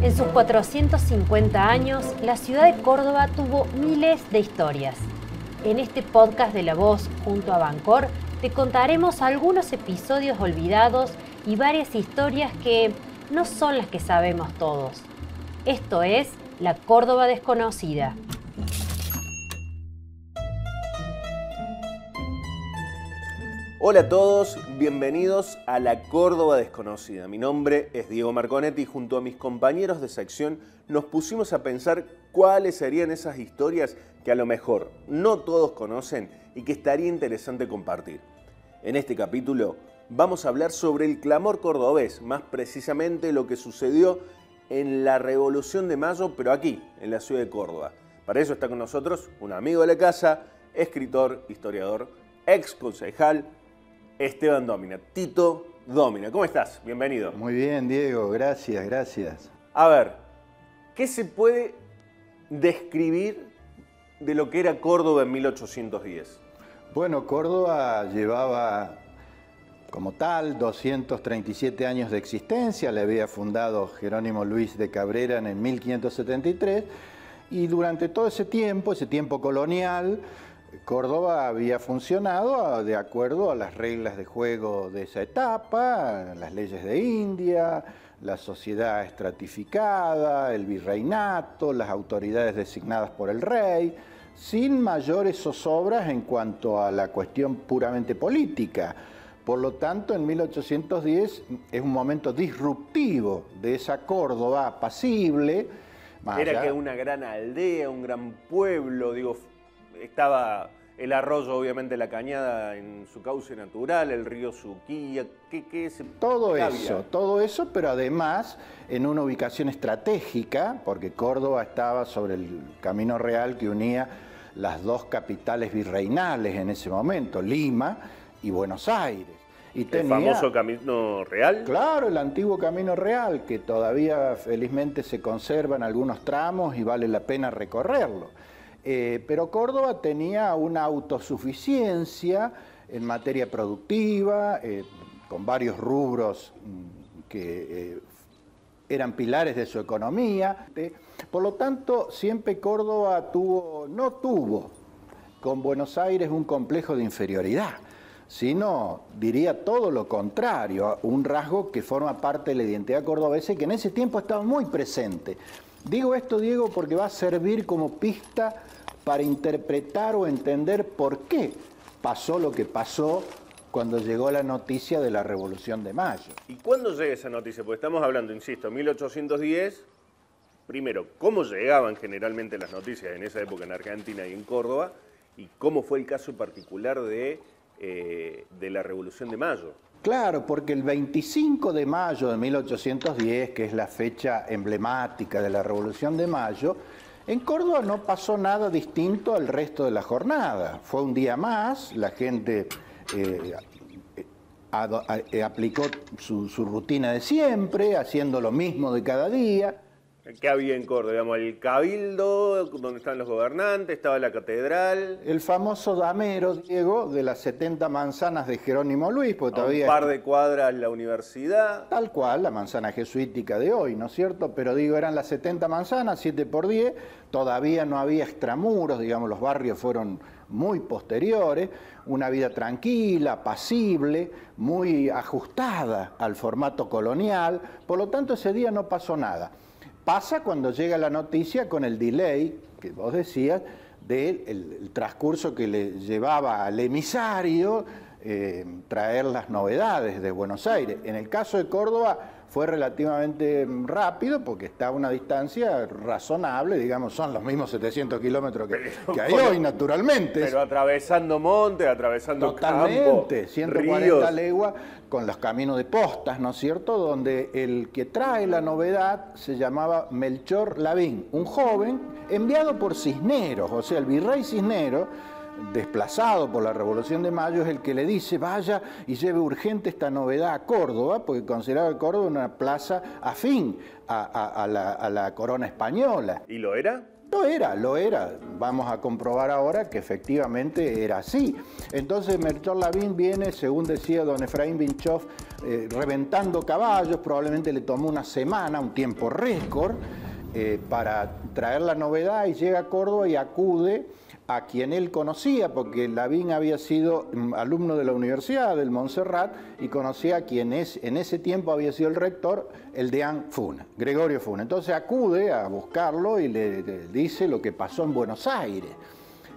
En sus 450 años, la ciudad de Córdoba tuvo miles de historias. En este podcast de La Voz junto a Bancor, te contaremos algunos episodios olvidados y varias historias que no son las que sabemos todos. Esto es La Córdoba Desconocida. Hola a todos, bienvenidos a La Córdoba Desconocida. Mi nombre es Diego Marconetti y junto a mis compañeros de sección nos pusimos a pensar cuáles serían esas historias que a lo mejor no todos conocen y que estaría interesante compartir. En este capítulo vamos a hablar sobre el clamor cordobés, más precisamente lo que sucedió en la Revolución de Mayo, pero aquí, en la ciudad de Córdoba. Para eso está con nosotros un amigo de la casa, escritor, historiador, ex concejal, Esteban Dómina. Tito Dómina, ¿cómo estás? Bienvenido. Muy bien, Diego, gracias. A ver, ¿qué se puede describir de lo que era Córdoba en 1810? Bueno, Córdoba llevaba como tal 237 años de existencia, le había fundado Jerónimo Luis de Cabrera en 1573 y durante todo ese tiempo colonial, Córdoba había funcionado de acuerdo a las reglas de juego de esa etapa, las leyes de India, la sociedad estratificada, el virreinato, las autoridades designadas por el rey, sin mayores zozobras en cuanto a la cuestión puramente política. Por lo tanto, en 1810 es un momento disruptivo de esa Córdoba apacible. Era que una gran aldea, un gran pueblo, digo, estaba el arroyo, obviamente la cañada en su cauce natural, el río Suquía, todo eso, pero además en una ubicación estratégica, porque Córdoba estaba sobre el camino real que unía las dos capitales virreinales en ese momento, Lima y Buenos Aires. Y ¿El famoso Camino Real? Claro, el antiguo Camino Real, que todavía felizmente se conserva en algunos tramos y vale la pena recorrerlo. Pero Córdoba tenía una autosuficiencia en materia productiva, con varios rubros que eran pilares de su economía. Por lo tanto, siempre Córdoba no tuvo con Buenos Aires un complejo de inferioridad, sino, diría todo lo contrario, un rasgo que forma parte de la identidad cordobesa y que en ese tiempo estaba muy presente. Digo esto, Diego, porque va a servir como pista para interpretar o entender por qué pasó lo que pasó cuando llegó la noticia de la Revolución de Mayo. ¿Y cuándo llega esa noticia? Porque estamos hablando, insisto, 1810. Primero, ¿cómo llegaban generalmente las noticias en esa época en Argentina y en Córdoba? ¿Y cómo fue el caso particular de la Revolución de Mayo? Claro, porque el 25 de mayo de 1810, que es la fecha emblemática de la Revolución de Mayo, en Córdoba no pasó nada distinto al resto de la jornada. Fue un día más, la gente aplicó su rutina de siempre, haciendo lo mismo de cada día. ¿Qué había en Córdoba? Digamos, el cabildo, donde están los gobernantes, estaba la catedral. El famoso damero, Diego, de las 70 manzanas de Jerónimo Luis, porque todavía... Un par de cuadras la universidad. Tal cual, la manzana jesuítica de hoy, ¿no es cierto? Pero digo, eran las 70 manzanas, 7 por 10, todavía no había extramuros, digamos, los barrios fueron muy posteriores, una vida tranquila, apacible, muy ajustada al formato colonial, por lo tanto ese día no pasó nada. Pasa cuando llega la noticia con el delay, que vos decías, del transcurso que le llevaba al emisario traer las novedades de Buenos Aires. En el caso de Córdoba fue relativamente rápido porque está a una distancia razonable, digamos, son los mismos 700 kilómetros que hay hoy, naturalmente. Pero atravesando montes, atravesando totalmente, campos, 140 ríos. leguas con los caminos de postas, ¿no es cierto?, donde el que trae la novedad se llamaba Melchor Lavín, un joven enviado por Cisneros, o sea, el virrey Cisneros, desplazado por la Revolución de Mayo, es el que le dice vaya y lleve urgente esta novedad a Córdoba, porque consideraba Córdoba una plaza afín a la corona española. ¿Y lo era? Lo era. Vamos a comprobar ahora que efectivamente era así. Entonces Melchor Lavín viene, según decía don Efraín Vinchoff, reventando caballos, probablemente le tomó una semana, un tiempo récord, para traer la novedad, y llega a Córdoba y acude a quien él conocía, porque Lavín había sido alumno de la Universidad del Montserrat y conocía a quien en ese tiempo había sido el rector, el deán Funa, Gregorio Funa. Entonces acude a buscarlo y le dice lo que pasó en Buenos Aires.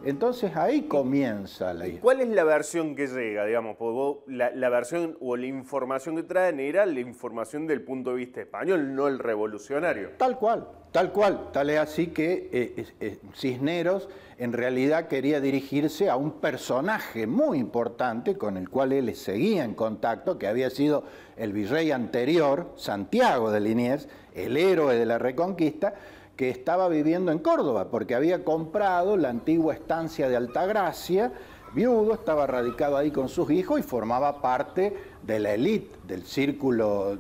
Entonces ahí comienza la historia. ¿Cuál es la versión que llega, digamos? Porque vos, la versión o la información que traen era la información del punto de vista español, no el revolucionario. Tal cual, tal cual. Tal es así que Cisneros en realidad quería dirigirse a un personaje muy importante con el cual él seguía en contacto, que había sido el virrey anterior, Santiago de Liniers, el héroe de la Reconquista, que estaba viviendo en Córdoba, porque había comprado la antigua estancia de Altagracia, viudo, estaba radicado ahí con sus hijos y formaba parte de la élite, del círculo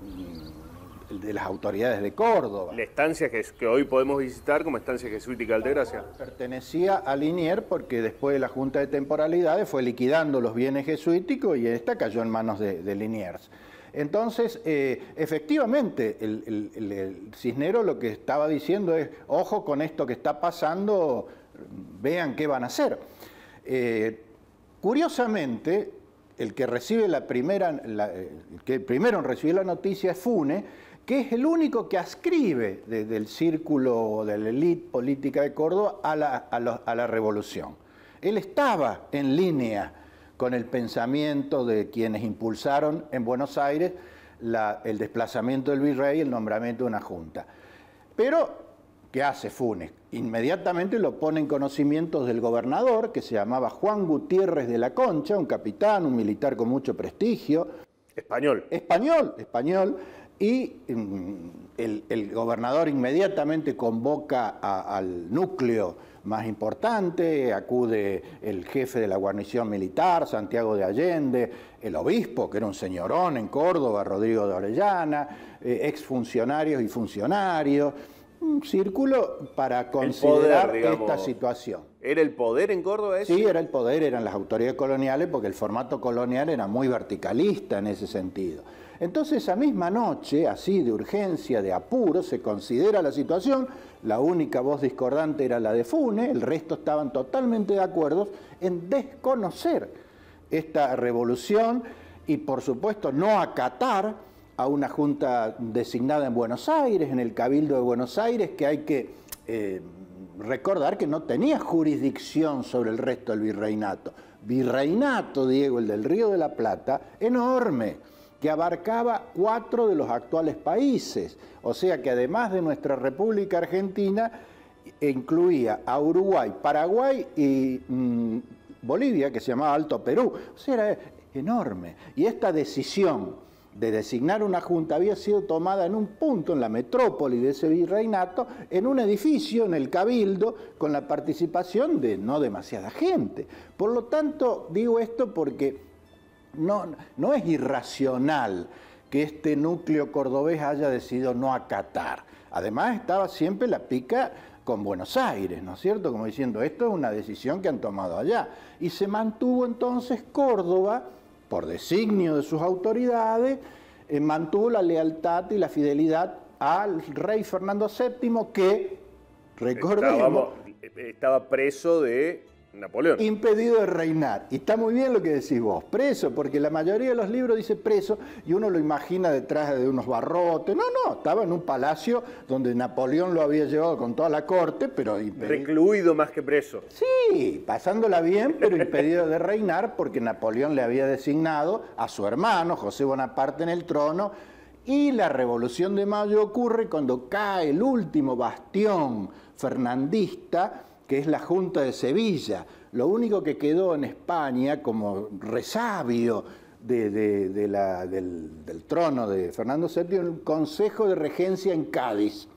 de las autoridades de Córdoba. La estancia que hoy podemos visitar como estancia jesuítica de Altagracia. Pertenecía a Liniers porque después de la Junta de Temporalidades fue liquidando los bienes jesuíticos y esta cayó en manos de Liniers. Entonces, efectivamente, el Cisneros lo que estaba diciendo es, ojo con esto que está pasando, vean qué van a hacer. Curiosamente, el que recibe el que primero en recibir la noticia es Funes, que es el único que adscribe del círculo de la élite política de Córdoba a la revolución. Él estaba en línea con el pensamiento de quienes impulsaron en Buenos Aires el desplazamiento del virrey y el nombramiento de una junta. Pero, ¿qué hace Funes? Inmediatamente lo pone en conocimiento del gobernador, que se llamaba Juan Gutiérrez de la Concha, un capitán, un militar con mucho prestigio. Español. Español. Y el gobernador inmediatamente convoca al núcleo más importante, acude el jefe de la guarnición militar, Santiago de Allende, el obispo, que era un señorón en Córdoba, Rodrigo de Orellana, exfuncionarios y funcionarios, un círculo para considerar poder, digamos, esta situación. ¿Era el poder en Córdoba ese? Sí, era el poder, eran las autoridades coloniales, porque el formato colonial era muy verticalista en ese sentido. Entonces, esa misma noche, así de urgencia, de apuro, se considera la situación, la única voz discordante era la de Funes, el resto estaban totalmente de acuerdo en desconocer esta revolución y, por supuesto, no acatar a una junta designada en Buenos Aires, en el Cabildo de Buenos Aires, que hay que recordar que no tenía jurisdicción sobre el resto del virreinato. Virreinato, Diego, el del Río de la Plata, enorme, que abarcaba 4 de los actuales países, o sea que además de nuestra República Argentina, incluía a Uruguay, Paraguay y Bolivia, que se llamaba Alto Perú, o sea, era enorme. Y esta decisión de designar una junta había sido tomada en un punto, en la metrópoli de ese virreinato, en un edificio, en el Cabildo, con la participación de no demasiada gente. Por lo tanto, digo esto porque no es irracional que este núcleo cordobés haya decidido no acatar. Además, estaba siempre la pica con Buenos Aires, ¿no es cierto? Como diciendo, esto es una decisión que han tomado allá. Y se mantuvo entonces Córdoba, por designio de sus autoridades, mantuvo la lealtad y la fidelidad al rey Fernando VII, que, recordemos, estaba preso de Napoleón. Impedido de reinar. Y está muy bien lo que decís vos, preso, porque la mayoría de los libros dice preso y uno lo imagina detrás de unos barrotes. No, estaba en un palacio donde Napoleón lo había llevado con toda la corte, pero recluido más que preso. Sí, pasándola bien, pero impedido de reinar porque Napoleón le había designado a su hermano, José Bonaparte, en el trono. Y la Revolución de Mayo ocurre cuando cae el último bastión fernandista, que es la Junta de Sevilla. Lo único que quedó en España como resabio del trono de Fernando VII, el Consejo de Regencia en Cádiz.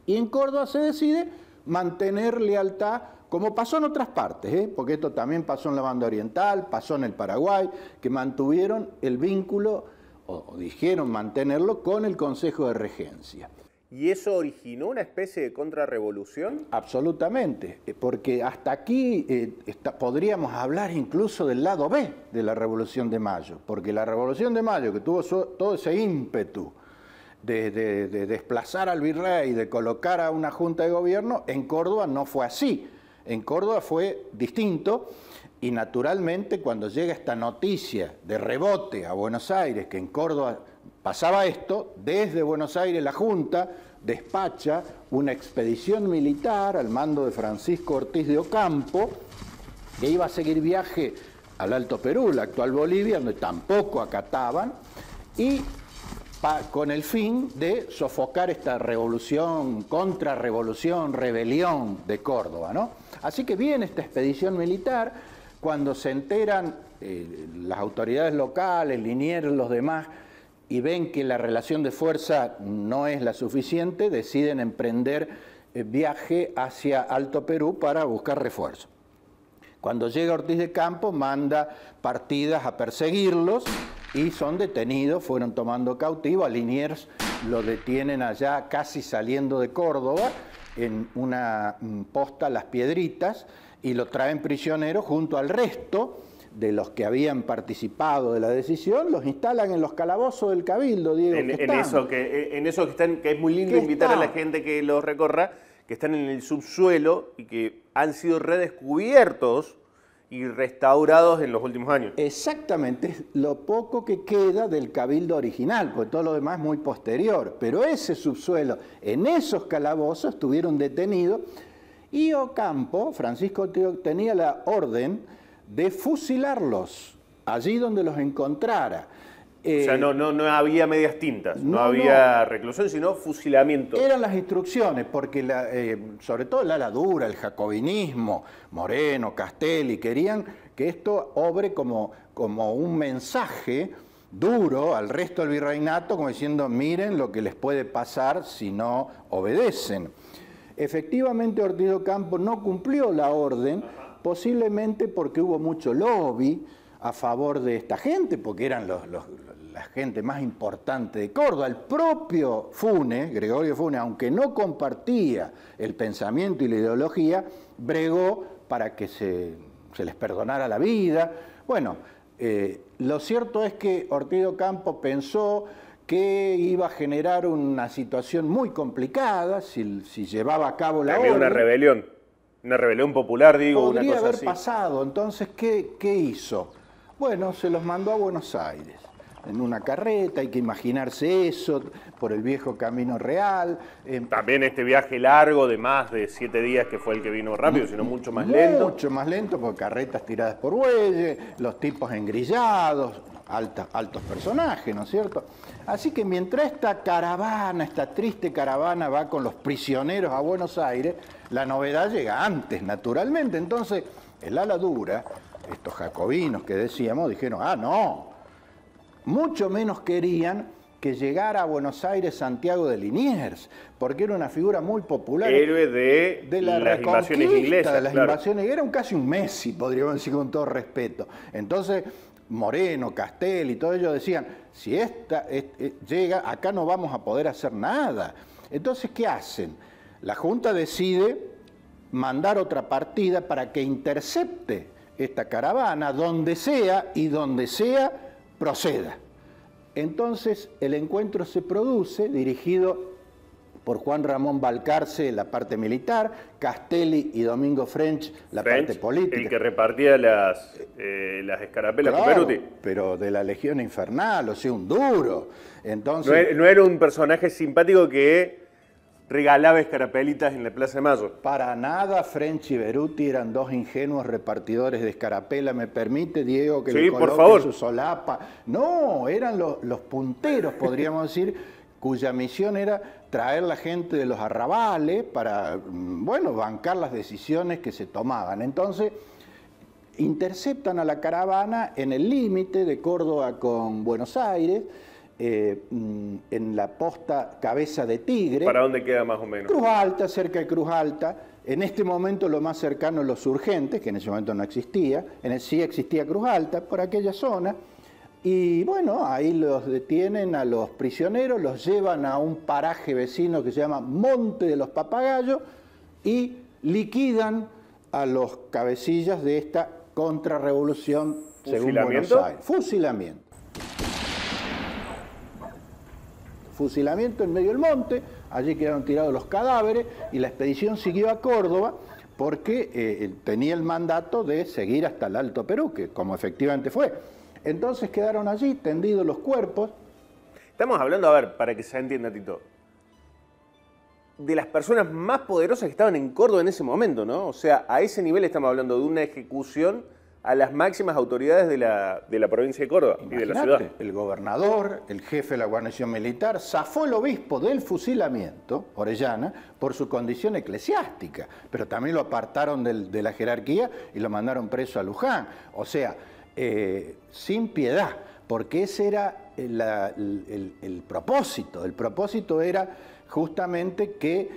Y en Córdoba se decide mantener lealtad, como pasó en otras partes, porque esto también pasó en la banda oriental, pasó en el Paraguay, que mantuvieron el vínculo, o dijeron mantenerlo, con el Consejo de Regencia. ¿Y eso originó una especie de contrarrevolución? Absolutamente, porque hasta aquí podríamos hablar incluso del lado B de la Revolución de Mayo, porque la Revolución de Mayo, que tuvo todo ese ímpetu de desplazar al virrey, de colocar a una junta de gobierno, en Córdoba no fue así. En Córdoba fue distinto y naturalmente cuando llega esta noticia de rebote a Buenos Aires, que en Córdoba pasaba esto, desde Buenos Aires la Junta despacha una expedición militar al mando de Francisco Ortiz de Ocampo, que iba a seguir viaje al Alto Perú, la actual Bolivia, donde tampoco acataban, y con el fin de sofocar esta revolución, contrarrevolución, rebelión de Córdoba, ¿no? Así que viene esta expedición militar, cuando se enteran las autoridades locales, Liniers, los demás, y ven que la relación de fuerza no es la suficiente, deciden emprender viaje hacia Alto Perú para buscar refuerzo. Cuando llega Ortiz de Campo, manda partidas a perseguirlos y son detenidos, fueron tomando cautivo. A Liniers lo detienen allá casi saliendo de Córdoba, en una posta Las Piedritas, y lo traen prisionero junto al resto de los que habían participado de la decisión, los instalan en los calabozos del Cabildo, Diego. En eso que están, que es muy lindo invitar a la gente que los recorra, que están en el subsuelo y que han sido redescubiertos y restaurados en los últimos años. Exactamente, es lo poco que queda del Cabildo original, porque todo lo demás es muy posterior, pero ese subsuelo, en esos calabozos estuvieron detenidos y Ocampo, Francisco, tenía la orden de fusilarlos allí donde los encontrara. O sea, no había medias tintas, no había reclusión, sino fusilamiento. Eran las instrucciones, porque sobre todo el ala dura, el jacobinismo, Moreno, Castelli, querían que esto obre como un mensaje duro al resto del virreinato, como diciendo, miren lo que les puede pasar si no obedecen. Efectivamente, Ortiz de Ocampo no cumplió la orden, posiblemente porque hubo mucho lobby a favor de esta gente, porque eran la gente más importante de Córdoba. El propio Funes, Gregorio Funes, aunque no compartía el pensamiento y la ideología, bregó para que se les perdonara la vida. Bueno, lo cierto es que Ortiz de Ocampo pensó que iba a generar una situación muy complicada si llevaba a cabo la orden. Una rebelión popular, digo, Podría una cosa haber así. pasado. Entonces, ¿qué hizo? Bueno, se los mandó a Buenos Aires, en una carreta, hay que imaginarse eso, por el viejo Camino Real. También este viaje largo de más de 7 días, que fue el que vino rápido, sino mucho más lento. Mucho más lento, porque carretas tiradas por bueyes, los tipos engrillados, altos personajes, ¿no es cierto? Así que mientras esta caravana, esta triste caravana va con los prisioneros a Buenos Aires, la novedad llega antes, naturalmente. Entonces, el ala dura, estos jacobinos que decíamos, dijeron, no, mucho menos querían que llegara a Buenos Aires Santiago de Liniers, porque era una figura muy popular. Héroe de las invasiones inglesas. De las invasiones, era casi un Messi, podríamos decir con todo respeto. Entonces, Moreno, Castelli y todo ello decían, si esta llega, acá no vamos a poder hacer nada. Entonces, ¿qué hacen? La Junta decide mandar otra partida para que intercepte esta caravana donde sea y donde sea proceda. Entonces el encuentro se produce, dirigido por Juan Ramón Balcarce, la parte militar, Castelli y Domingo French, la parte política. El que repartía las escarapelas con Peruti. Pero de la Legión Infernal, o sea, un duro. Entonces, no era un personaje simpático que regalaba escarapelitas en la Plaza de Mayo. Para nada, French y Beruti eran dos ingenuos repartidores de escarapela. ¿Me permite, Diego, que le coloque su solapa? No, eran los punteros, podríamos decir, cuya misión era traer la gente de los arrabales para, bueno, bancar las decisiones que se tomaban. Entonces, interceptan a la caravana en el límite de Córdoba con Buenos Aires, en la posta Cabeza de Tigre. ¿Para dónde queda más o menos? Cruz Alta, cerca de Cruz Alta. En este momento lo más cercano es Los Urgentes, que en ese momento no existía. Sí existía Cruz Alta, por aquella zona. Y bueno, ahí los detienen a los prisioneros, los llevan a un paraje vecino que se llama Monte de los Papagayos y liquidan a los cabecillas de esta contrarrevolución según Buenos Aires. Fusilamiento. Fusilamiento en medio del monte, allí quedaron tirados los cadáveres y la expedición siguió a Córdoba porque tenía el mandato de seguir hasta el Alto Perú, que como efectivamente fue. Entonces quedaron allí tendidos los cuerpos. Estamos hablando, a ver, para que se entienda, Tito, de las personas más poderosas que estaban en Córdoba en ese momento, ¿no? O sea, a ese nivel estamos hablando de una ejecución a las máximas autoridades de la provincia de Córdoba. Imagínate, y de la ciudad. El gobernador, el jefe de la guarnición militar, zafó el obispo del fusilamiento, Orellana, por su condición eclesiástica, pero también lo apartaron de la jerarquía y lo mandaron preso a Luján. O sea, sin piedad, porque ese era el propósito. El propósito era justamente que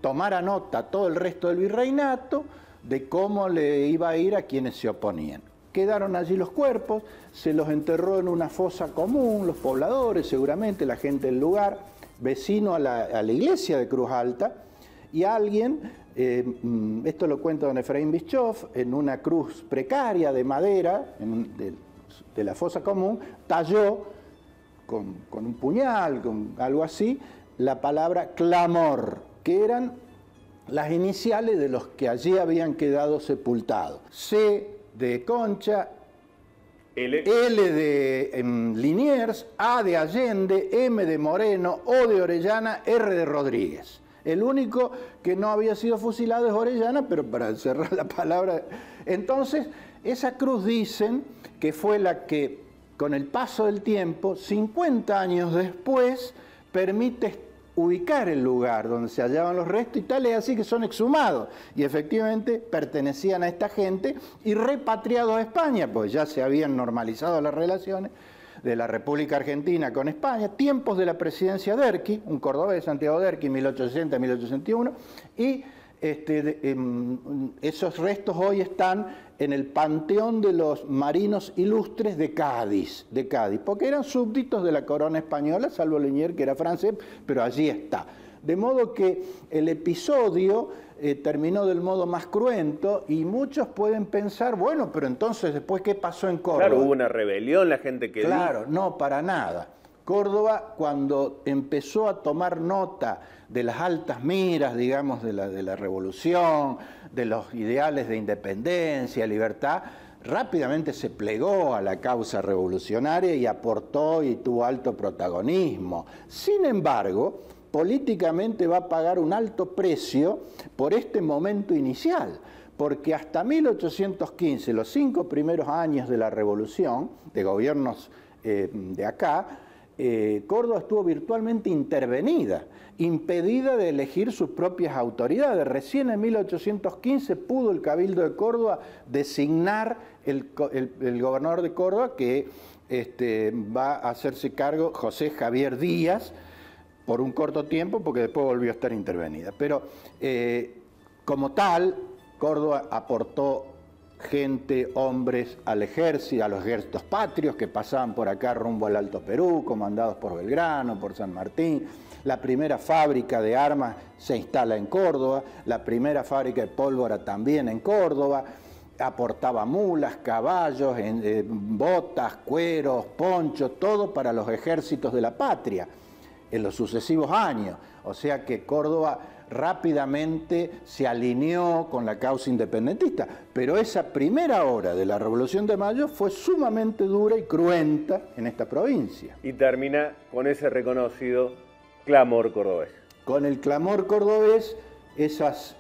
tomara nota todo el resto del virreinato de cómo le iba a ir a quienes se oponían. Quedaron allí los cuerpos, se los enterró en una fosa común, los pobladores, seguramente la gente del lugar, vecino a la iglesia de Cruz Alta, y alguien, esto lo cuenta don Efraín Bischoff, en una cruz precaria de madera de la fosa común, talló con un puñal, con algo así, la palabra clamor, que eran las iniciales de los que allí habían quedado sepultados. C de Concha, L de Liniers, A de Allende, M de Moreno, O de Orellana, R de Rodríguez. El único que no había sido fusilado es Orellana, pero para cerrar la palabra. Entonces, esa cruz dicen que fue la que, con el paso del tiempo, 50 años después, permite ubicar el lugar donde se hallaban los restos y tal, es así que son exhumados y efectivamente pertenecían a esta gente y repatriados a España, pues ya se habían normalizado las relaciones de la República Argentina con España, tiempos de la presidencia de Derqui, un cordobés, Santiago Derqui, 1860-1861, y esos restos hoy están en el Panteón de los Marinos Ilustres de Cádiz, porque eran súbditos de la corona española, salvo Liniers, que era francés, pero allí está. De modo que el episodio terminó del modo más cruento y muchos pueden pensar, bueno, pero entonces después, ¿qué pasó en Córdoba? Claro, hubo una rebelión, la gente quedó. Claro, no, para nada. Córdoba, cuando empezó a tomar nota de las altas miras, digamos, de la revolución, de los ideales de independencia, libertad, rápidamente se plegó a la causa revolucionaria y aportó y tuvo alto protagonismo. Sin embargo, políticamente va a pagar un alto precio por este momento inicial, porque hasta 1815, los 5 primeros años de la revolución, de gobiernos de acá, Córdoba estuvo virtualmente intervenida, impedida de elegir sus propias autoridades. Recién en 1815 pudo el Cabildo de Córdoba designar el gobernador de Córdoba, que va a hacerse cargo José Javier Díaz, por un corto tiempo, porque después volvió a estar intervenida. Pero como tal, Córdoba aportó gente, hombres al ejército, a los ejércitos patrios que pasaban por acá rumbo al Alto Perú, comandados por Belgrano, por San Martín. La primera fábrica de armas se instala en Córdoba, la primera fábrica de pólvora también en Córdoba, aportaba mulas, caballos, botas, cueros, ponchos, todo para los ejércitos de la patria en los sucesivos años. O sea que Córdoba rápidamente se alineó con la causa independentista, pero esa primera hora de la Revolución de Mayo fue sumamente dura y cruenta en esta provincia. Y termina con ese reconocido clamor cordobés. Con el clamor cordobés, esas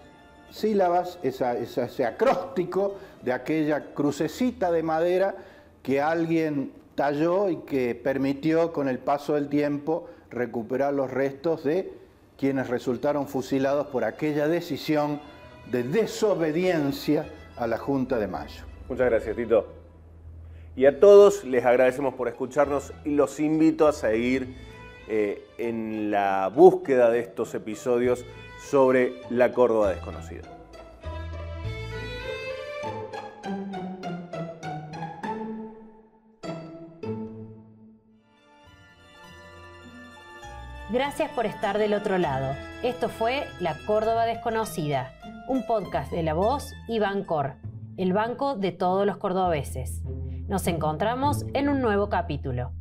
sílabas, ese acróstico de aquella crucecita de madera que alguien talló y que permitió con el paso del tiempo recuperar los restos de quienes resultaron fusilados por aquella decisión de desobediencia a la Junta de Mayo. Muchas gracias, Tito. Y a todos les agradecemos por escucharnos y los invito a seguir en la búsqueda de estos episodios sobre la Córdoba desconocida. Gracias por estar del otro lado. Esto fue La Córdoba Desconocida, un podcast de La Voz y Bancor, el banco de todos los cordobeses. Nos encontramos en un nuevo capítulo.